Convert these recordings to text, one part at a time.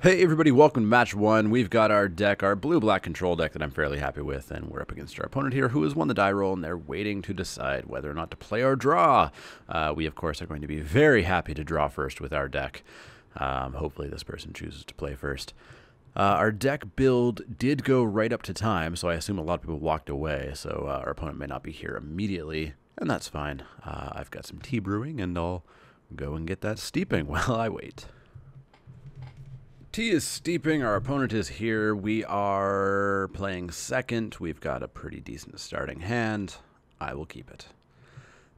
Hey everybody, welcome to match one. We've got our deck, our blue-black control deck that I'm fairly happy with, and we're up against our opponent here who has won the die roll, and they're waiting to decide whether or not to play or draw. We, of course, are going to be very happy to draw first with our deck. Hopefully this person chooses to play first. Our deck build did go right up to time, so I assume a lot of people walked away, so our opponent may not be here immediately, and that's fine. I've got some tea brewing, and I'll go and get that steeping while I wait. Tea is steeping, our opponent is here, we are playing second, we've got a pretty decent starting hand, I will keep it.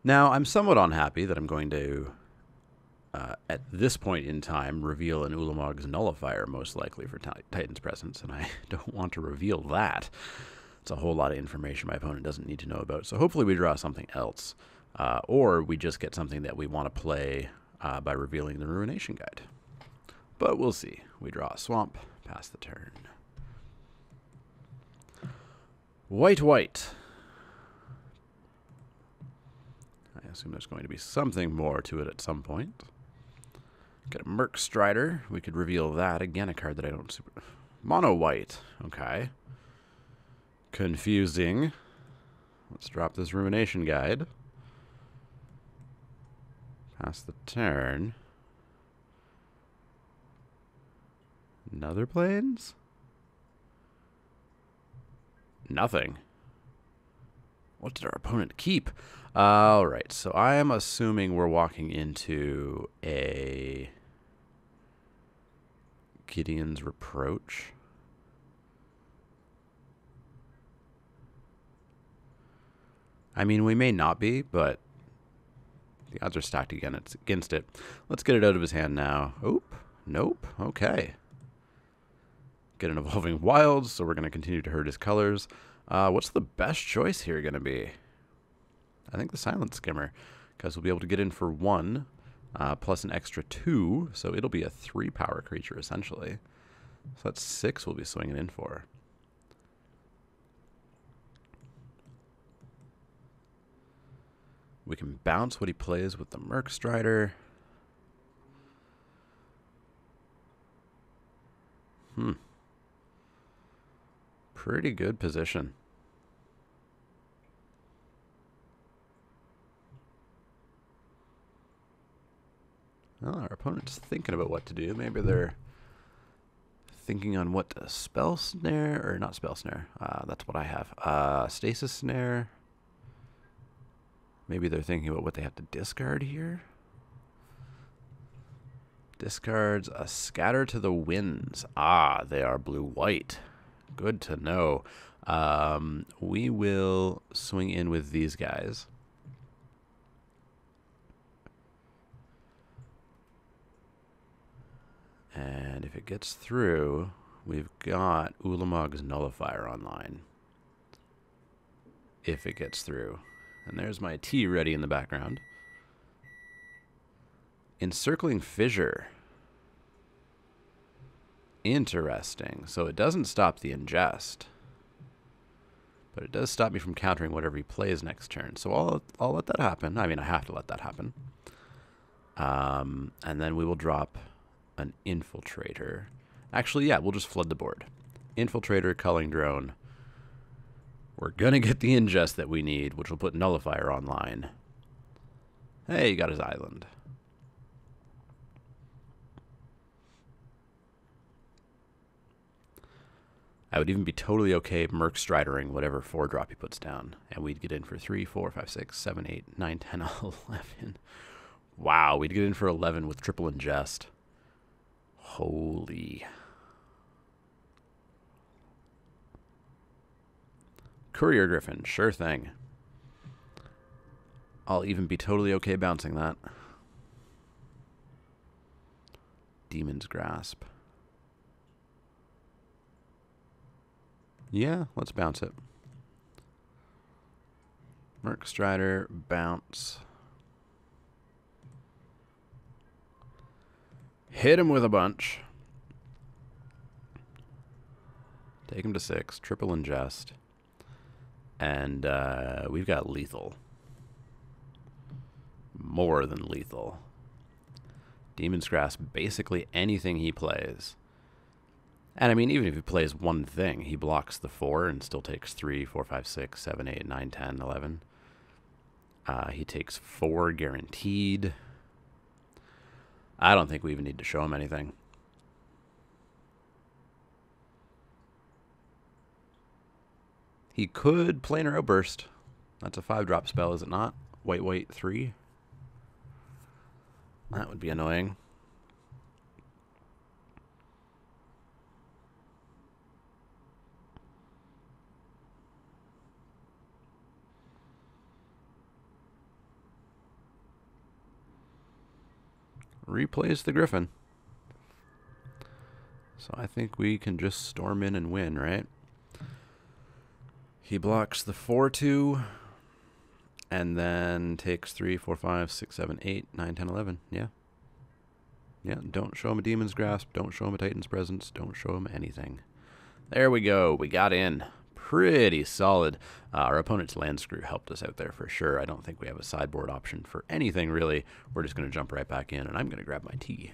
Now, I'm somewhat unhappy that I'm going to, at this point in time, reveal an Ulamog's Nullifier, most likely for Titan's Presence, and I don't want to reveal that. It's a whole lot of information my opponent doesn't need to know about, so hopefully we draw something else, or we just get something that we want to play by revealing the Ruination Guide. But we'll see. We draw a swamp, pass the turn. White, white. I assume there's going to be something more to it at some point. Get a Merc Strider. We could reveal that. Again, a card that I don't super... Mono white. Okay. Confusing. Let's drop this Ruination Guide. Pass the turn. Nether Plains? Nothing. What did our opponent keep? Alright, so I am assuming we're walking into a Gideon's Reproach. I mean, we may not be, but the odds are stacked against it. Let's get it out of his hand now. Oop. Nope. Okay. Get an Evolving Wilds, so we're going to continue to hurt his colors. What's the best choice here going to be? I think the Silent Skimmer, because we'll be able to get in for 1, plus an extra 2, so it'll be a 3-power creature, essentially. So that's 6 we'll be swinging in for. We can bounce what he plays with the Merc Strider. Pretty good position. Well, our opponent's thinking about what to do. Maybe they're thinking on what to spell snare, or not spell snare. That's what I have. Stasis snare. Maybe they're thinking about what they have to discard here. Discards a Scatter to the Winds. Ah, they are blue-white. Good to know. We will swing in with these guys. And if it gets through, we've got Ulamog's Nullifier online. If it gets through. And there's my tea ready in the background. Encircling Fissure. Interesting. So it doesn't stop the ingest, but it does stop me from countering whatever he plays next turn. So I'll let that happen. I mean, I have to let that happen. And then we will drop an Infiltrator. Actually, yeah, we'll just flood the board. Infiltrator, Culling Drone. We're going to get the ingest that we need, which will put Nullifier online. Hey, he got his island. I would even be totally okay Merc Stridering whatever 4-drop he puts down. And we'd get in for 3, 4, 5, 6, 7, 8, 9, 10, 11. Wow, we'd get in for 11 with triple ingest. Holy. Courier Griffin, sure thing. I'll even be totally okay bouncing that. Demon's Grasp. Yeah, let's bounce it. Merc Strider, bounce. Hit him with a bunch. Take him to 6, triple ingest. And we've got lethal. More than lethal. Demon's Grasp, basically anything he plays. And I mean, even if he plays one thing, he blocks the 4 and still takes 3, 4, 5, 6, 7, 8, 9, 10, 11. He takes 4 guaranteed. I don't think we even need to show him anything. He could planar outburst. That's a 5-drop spell, is it not? Wait, 3. That would be annoying. Replays the Griffin. So I think we can just storm in and win, right? He blocks the 4-2 and then takes 3, 4, 5, 6, 7, 8, 9, 10, 11. Yeah. Yeah, don't show him a Demon's Grasp. Don't show him a Titan's Presence. Don't show him anything. There we go. We got in. Pretty solid. Our opponent's land screw helped us out there for sure. I don't think we have a sideboard option for anything, really. We're just going to jump right back in, and I'm going to grab my tea.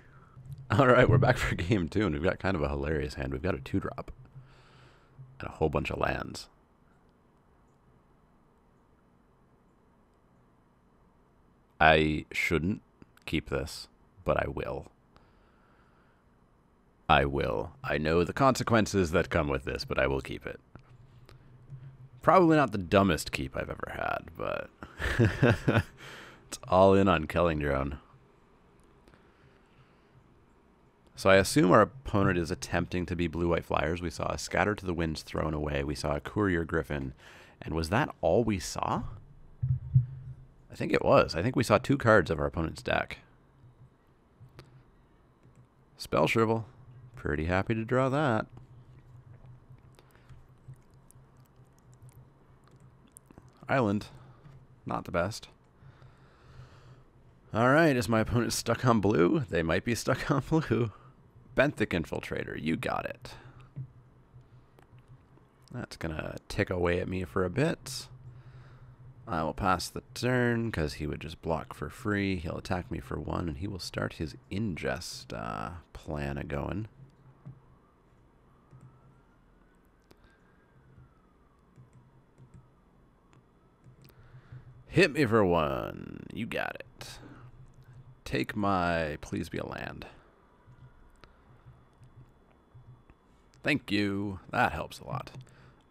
All right, we're back for game 2, and we've got kind of a hilarious hand. We've got a 2-drop and a whole bunch of lands. I shouldn't keep this, but I will. I will. I know the consequences that come with this, but I will keep it. Probably not the dumbest keep I've ever had, but it's all in on Killing Drone. So I assume our opponent is attempting to be blue-white flyers. We saw a Scatter to the Winds thrown away. We saw a Courier Griffin. And was that all we saw? I think it was. I think we saw 2 cards of our opponent's deck. Spell Shrivel. Pretty happy to draw that. Island. Not the best. Alright, is my opponent stuck on blue? They might be stuck on blue. Benthic Infiltrator, you got it. That's gonna tick away at me for a bit. I will pass the turn because he would just block for free. He'll attack me for 1, and he will start his ingest plan a-going. Hit me for 1. You got it. Take my Please Be a Land. Thank you. That helps a lot.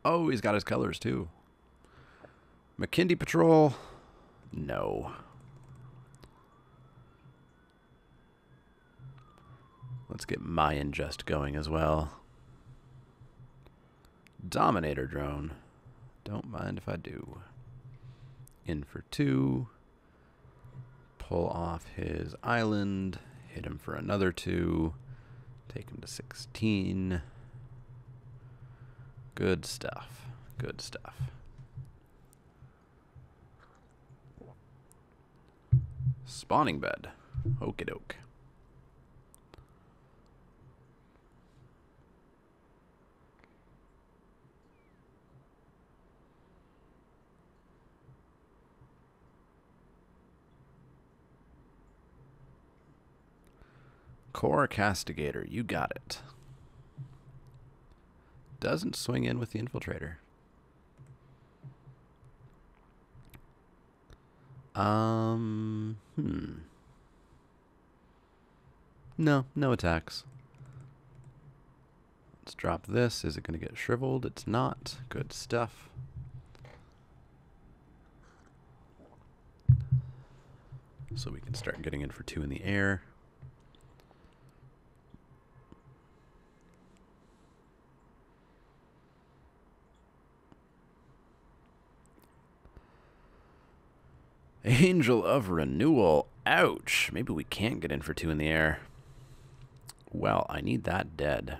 Oh, he's got his colors too. McKindy Patrol. No. Let's get my ingest going as well. Dominator Drone. Don't mind if I do. In for 2. Pull off his island. Hit him for another 2. Take him to 16. Good stuff. Good stuff. Spawning Bed. Okie doke. Core Castigator, you got it. Doesn't swing in with the Infiltrator. No, no attacks. Let's drop this. Is it going to get shriveled? It's not. Good stuff. So we can start getting in for 2 in the air. Angel of Renewal. Ouch. Maybe we can't get in for 2 in the air. Well, I need that dead.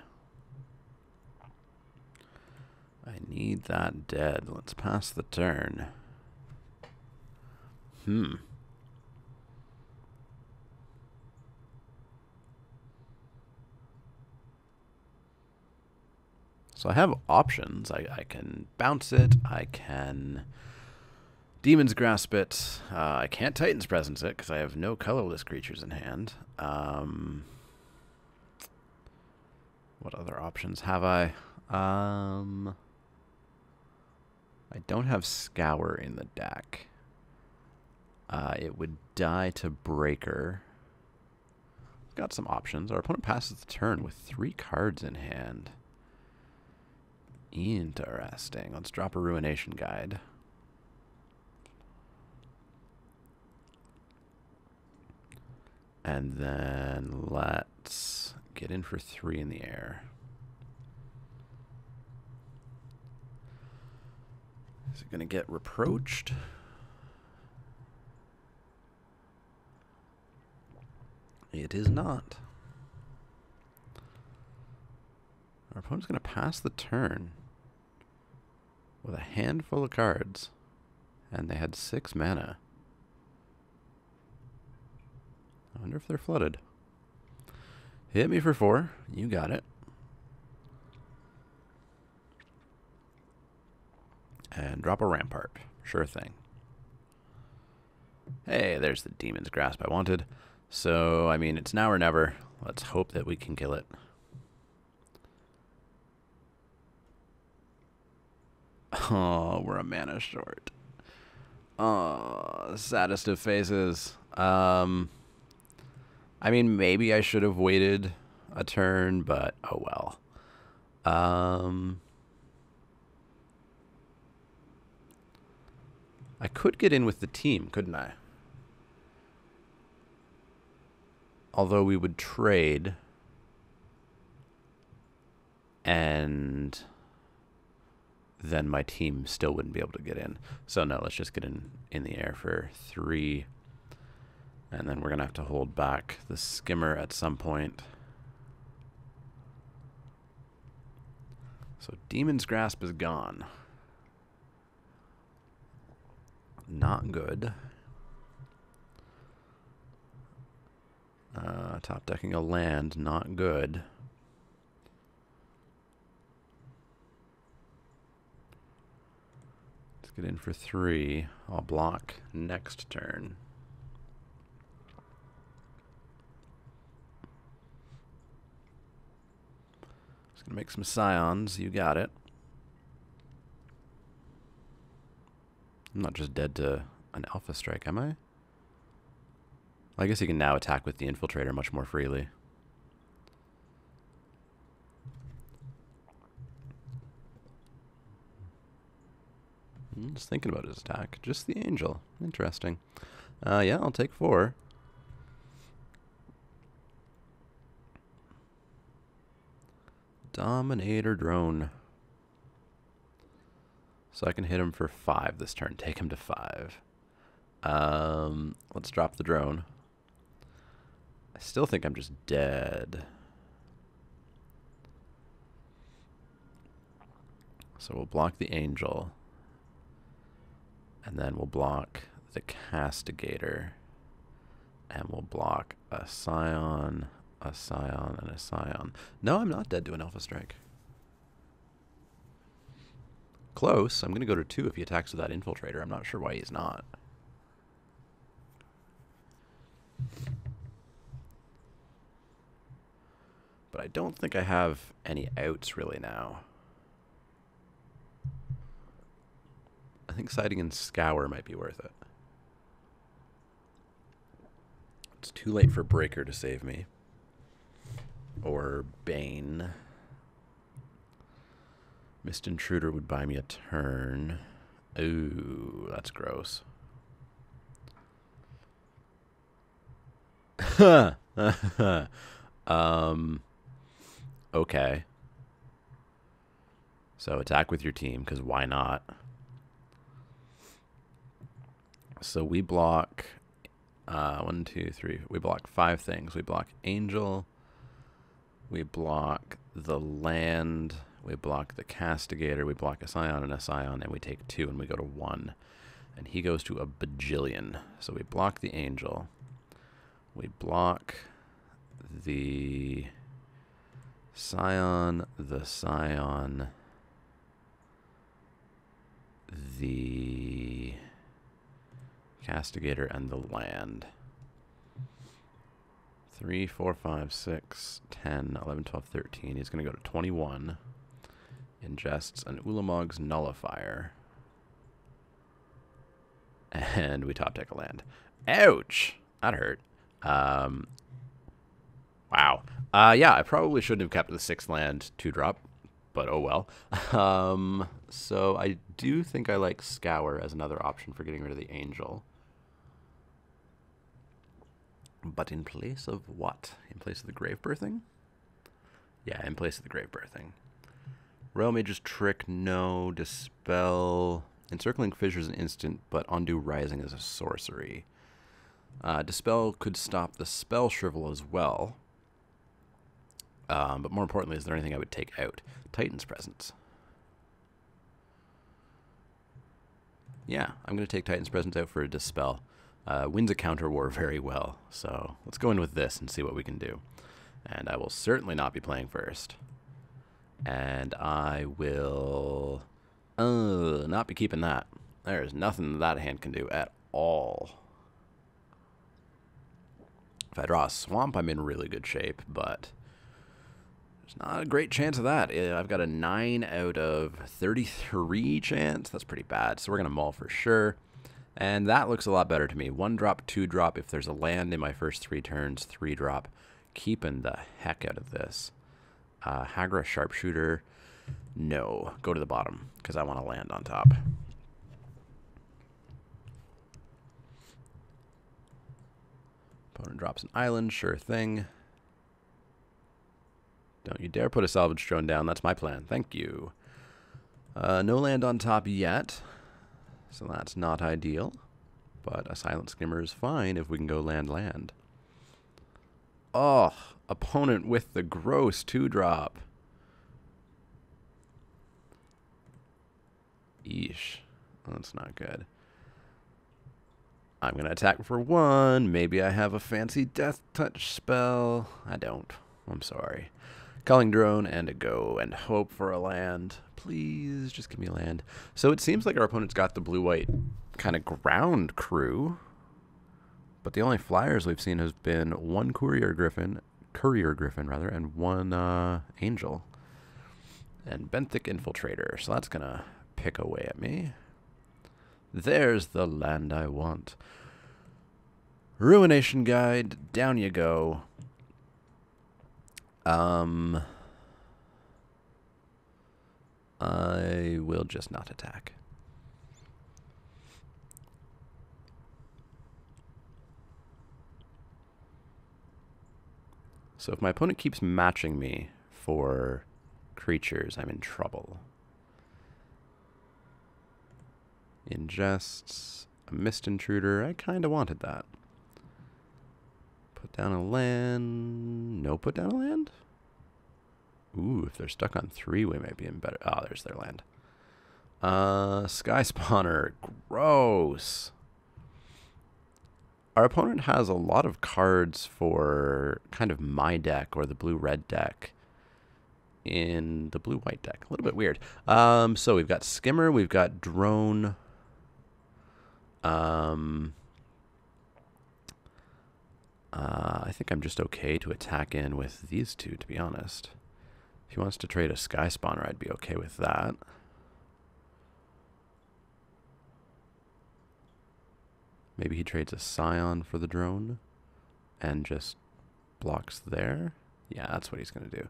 I need that dead. Let's pass the turn. So I have options. I can bounce it. I can Demon's Grasp it. I can't Titan's Presence it because I have no colorless creatures in hand. What other options have I? I don't have Scour in the deck. It would die to Breaker. Got some options. Our opponent passes the turn with 3 cards in hand. Interesting. Let's drop a Ruination Guide. And then let's get in for 3 in the air. Is it going to get reproached? It is not. Our opponent's going to pass the turn with a handful of cards. And they had 6 mana. I wonder if they're flooded. Hit me for 4. You got it. And drop a Rampart. Sure thing. Hey, there's the Demon's Grasp I wanted. So, I mean, it's now or never. Let's hope that we can kill it. Oh, we're a mana short. Oh, saddest of faces. I mean, maybe I should have waited a turn, but oh well. I could get in with the team, couldn't I? Although we would trade, and then my team still wouldn't be able to get in. So no, let's just get in the air for 3. And then we're going to have to hold back the skimmer at some point. So Demon's Grasp is gone. Not good. Top decking a land, not good. Let's get in for 3. I'll block next turn. Just gonna make some scions. You got it. I'm not just dead to an Alpha Strike, am I? I guess he can now attack with the Infiltrator much more freely. I'm just thinking about his attack. Just the Angel. Interesting. Yeah, I'll take 4. Dominator Drone. So I can hit him for 5 this turn. Take him to 5. Let's drop the drone. I still think I'm just dead. So we'll block the Angel. And then we'll block the Castigator. And we'll block a Scion, a Scion, and a Scion. No, I'm not dead to an Alpha Strike. Close. I'm going to go to 2 if he attacks with that Infiltrator. I'm not sure why he's not. But I don't think I have any outs really now. I think siding in Scour might be worth it. It's too late for Breaker to save me. Or Bane. Mist Intruder would buy me a turn. Ooh, that's gross. Okay. So attack with your team, because why not? So we block 1, 2, 3. We block 5 things. We block Angel. We block the land. We block the Castigator. We block a Scion and a Scion, and we take 2 and we go to 1. And he goes to a bajillion. So we block the Angel. We block the Scion, the Castigator, and the land. 3, 4, 5, 6, 10, 11, 12, 13. He's going to go to 21. Ingests an Ulamog's Nullifier. And we top deck a land. Ouch! That hurt. Wow. Yeah, I probably shouldn't have kept the 6th land 2-drop, but oh well. So I do think I like Scour as another option for getting rid of the Angel. But in place of what? In place of the Grave Birthing? Yeah, in place of the Grave Birthing. Royal Mage's Trick, no. Dispel. Encircling Fissure is an instant, but Undo Rising is a sorcery. Dispel could stop the Spell Shrivel as well. But more importantly, is there anything I would take out? Titan's Presence. Yeah, I'm going to take Titan's Presence out for a Dispel. Wins a counter war very well, so let's go in with this and see what we can do. And I will certainly not be playing first. And I will not be keeping that. There's nothing that hand can do at all. If I draw a Swamp, I'm in really good shape, but there's not a great chance of that. I've got a 9 out of 33 chance. That's pretty bad, so we're going to mull for sure. And that looks a lot better to me. 1-drop, 2-drop. If there's a land in my first 3 turns, 3-drop. Keeping the heck out of this. Hagra Sharpshooter. No. Go to the bottom, because I want to land on top. Opponent drops an island. Sure thing. Don't you dare put a Salvage Drone down. That's my plan. Thank you. No land on top yet. So that's not ideal, but a Silent Skimmer is fine if we can go land. Oh, opponent with the gross 2-drop. Eesh, that's not good. I'm going to attack for 1. Maybe I have a fancy Death Touch spell. I don't. I'm sorry. Culling Drone and a go and hope for a land. Please, just give me a land. So it seems like our opponent's got the blue-white kind of ground crew. But the only flyers we've seen has been 1 Courier Griffin, and 1 Angel. And Benthic Infiltrator. So that's going to pick away at me. There's the land I want. Ruination Guide. Down you go. I will just not attack. So if my opponent keeps matching me for creatures, I'm in trouble. Ingests a Mist Intruder. I kind of wanted that. Put down a land. No, put down a land? Ooh, if they're stuck on 3, we might be in better. Oh, there's their land. Sky Spawner. Gross. Our opponent has a lot of cards for kind of my deck or the blue-red deck in the blue-white deck. A little bit weird. So we've got Skimmer, we've got Drone. I think I'm just okay to attack in with these 2, to be honest. If he wants to trade a Sky Spawner, I'd be okay with that. Maybe he trades a Scion for the Drone and just blocks there. Yeah, that's what he's going to do.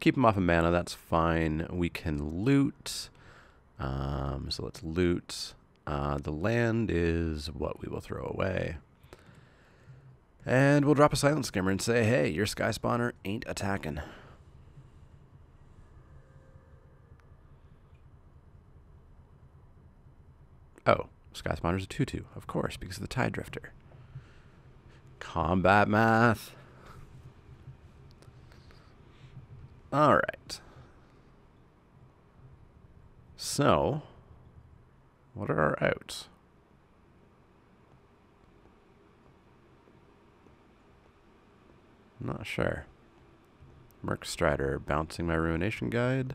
Keep him off of mana, that's fine. We can loot. So let's loot. The land is what we will throw away. And we'll drop a Silent Skimmer and say, hey, your Sky Spawner ain't attacking. Oh, Sky Spawner's a 2/2, of course, because of the Tide Drifter. Combat math. All right. So, what are our outs? I'm not sure. Merc Strider, bouncing my Ruination Guide.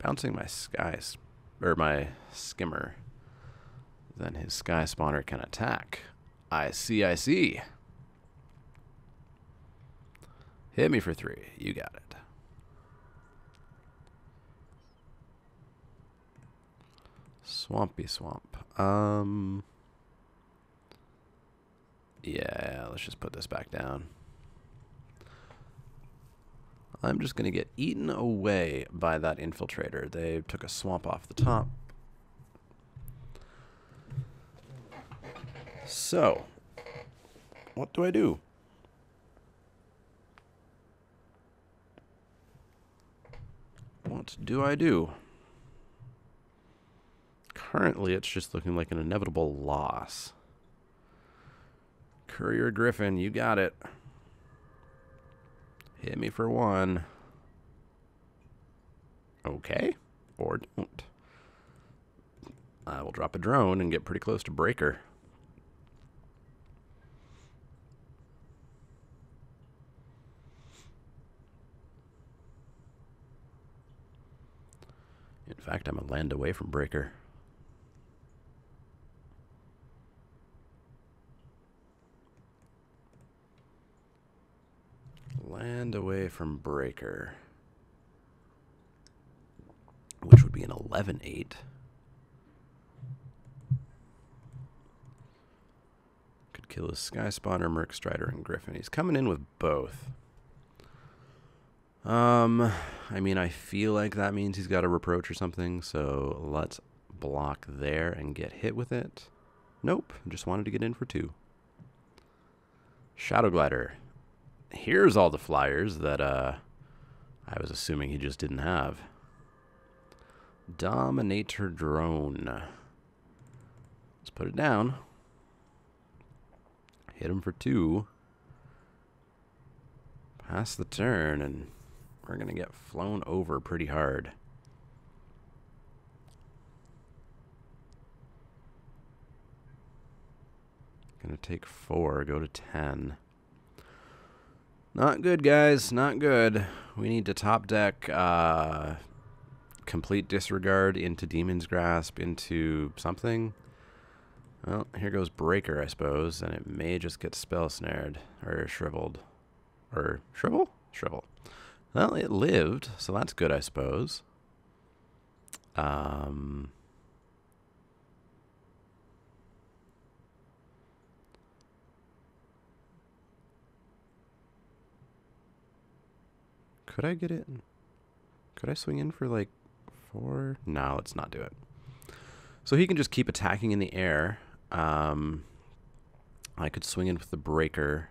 Bouncing my my Skimmer. Then his Sky Spawner can attack. I see, I see. Hit me for 3. You got it. Swampy swamp. Yeah, let's just put this back down. I'm just going to get eaten away by that infiltrator. They took a swamp off the top. So, what do I do? What do I do? Currently, it's just looking like an inevitable loss. Courier Griffin, you got it. Hit me for 1. Okay. Or don't. I will drop a drone and get pretty close to Breaker. In fact, I'm a land away from Breaker. Land away from Breaker. Which would be an 11-8. Could kill his Sky Spotter, Merc Strider, and Griffin. He's coming in with both. I mean, I feel like that means he's got a reproach or something, so let's block there and get hit with it. Nope, just wanted to get in for 2. Shadow Glider. Here's all the flyers that I was assuming he just didn't have. Dominator Drone. Let's put it down. Hit him for 2. Pass the turn, and we're going to get flown over pretty hard. Going to take 4, go to 10. Not good, guys. Not good. We need to top deck Complete Disregard into Demon's Grasp into something. Well, here goes Breaker, I suppose, and it may just get spell snared or shriveled. Or shrivel? Shrivel. Well, it lived, so that's good, I suppose. Could I get it? Could I swing in for like 4? No, let's not do it. So he can just keep attacking in the air. I could swing in with the Breaker,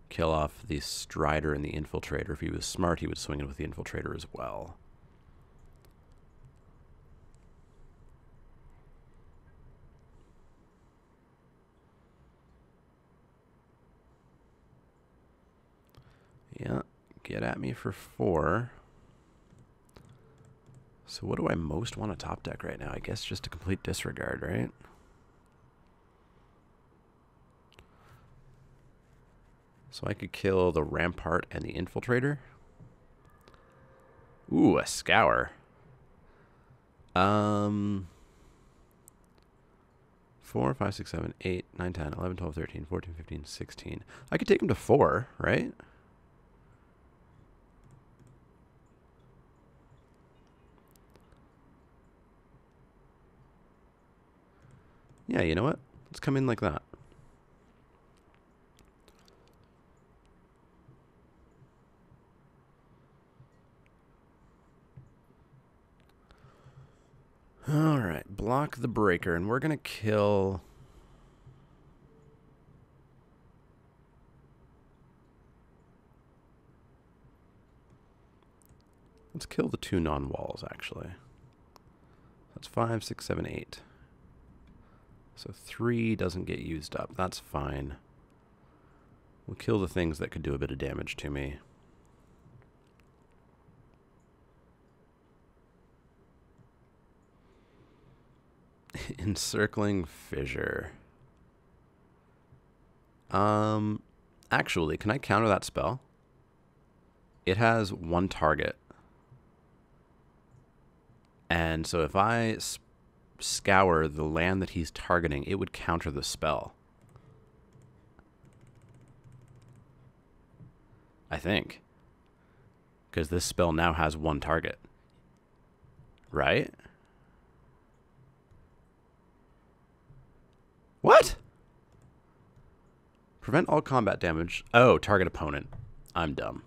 kill off the Strider and the Infiltrator. If he was smart, he would swing in with the Infiltrator as well. Yeah, get at me for 4. So what do I most want to top deck right now? I guess just a Complete Disregard, right? So I could kill the Rampart and the Infiltrator. Ooh, a Scour. 4, 5, 6, 7, 8, 9, 10, 11, 12, 13, 14, 15, 16. I could take him to 4, right? Yeah, you know what? Let's come in like that. All right, block the Breaker, and we're going to kill... Let's kill the 2 non-walls, actually. That's 5, 6, 7, 8. So 3 doesn't get used up. That's fine. We'll kill the things that could do a bit of damage to me. Encircling Fissure. Actually, can I counter that spell? It has 1 target. And so if I scour the land that he's targeting, it would counter the spell. I think. Because this spell now has one target. Right? What? Prevent all combat damage. Oh, target opponent. I'm dumb.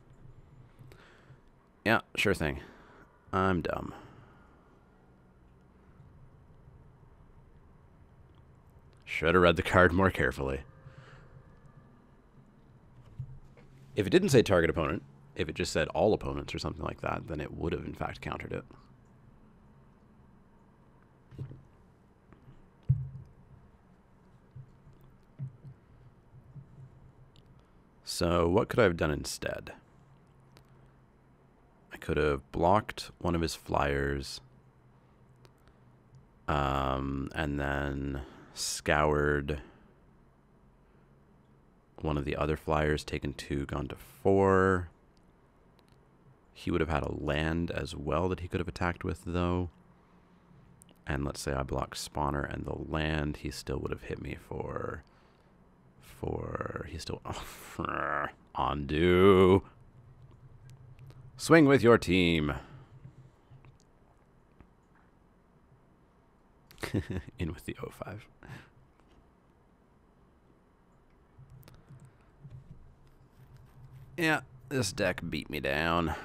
Yeah, sure thing. I'm dumb. Should have read the card more carefully. If it didn't say target opponent, if it just said all opponents or something like that, then it would have in fact countered it. So what could I have done instead? I could have blocked one of his flyers, and then scoured one of the other flyers, taken 2, gone to 4. He would have had a land as well that he could have attacked with, though. And let's say I block spawner and the land, he still would have hit me for he still undo. Swing with your team. In with the 0-5. Yeah, this deck beat me down.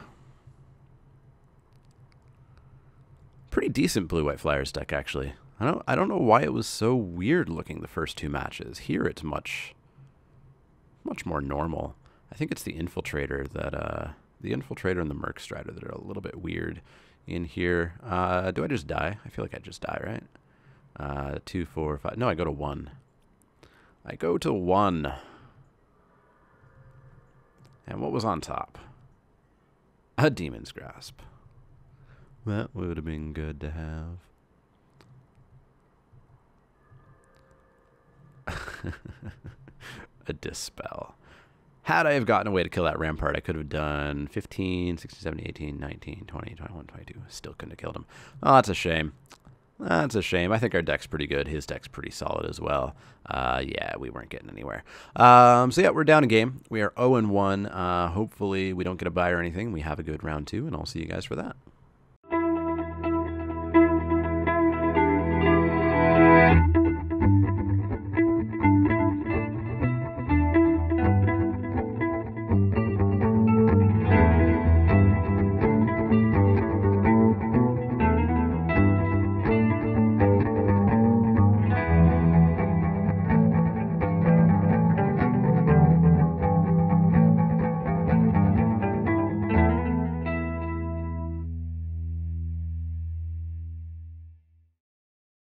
Pretty decent blue-white flyers deck, actually. I don't know why it was so weird looking the first 2 matches. Here it's much more normal. I think it's the Infiltrator that the Infiltrator and the Merc Strider that are a little bit weird in here. Do I just die? I feel like I just die, right? 2, 4, 5. No, I go to 1. I go to 1. And what was on top? A Demon's Grasp. That would have been good to have. A Dispel. Had I have gotten a way to kill that Rampart, I could have done 15, 16, 17, 18, 19, 20, 21, 22. Still couldn't have killed him. Oh, that's a shame. That's a shame. I think our deck's pretty good. His deck's pretty solid as well. Yeah, we weren't getting anywhere. So yeah, we're down a game. We are 0-1. Hopefully we don't get a bye or anything. We have a good round 2, and I'll see you guys for that.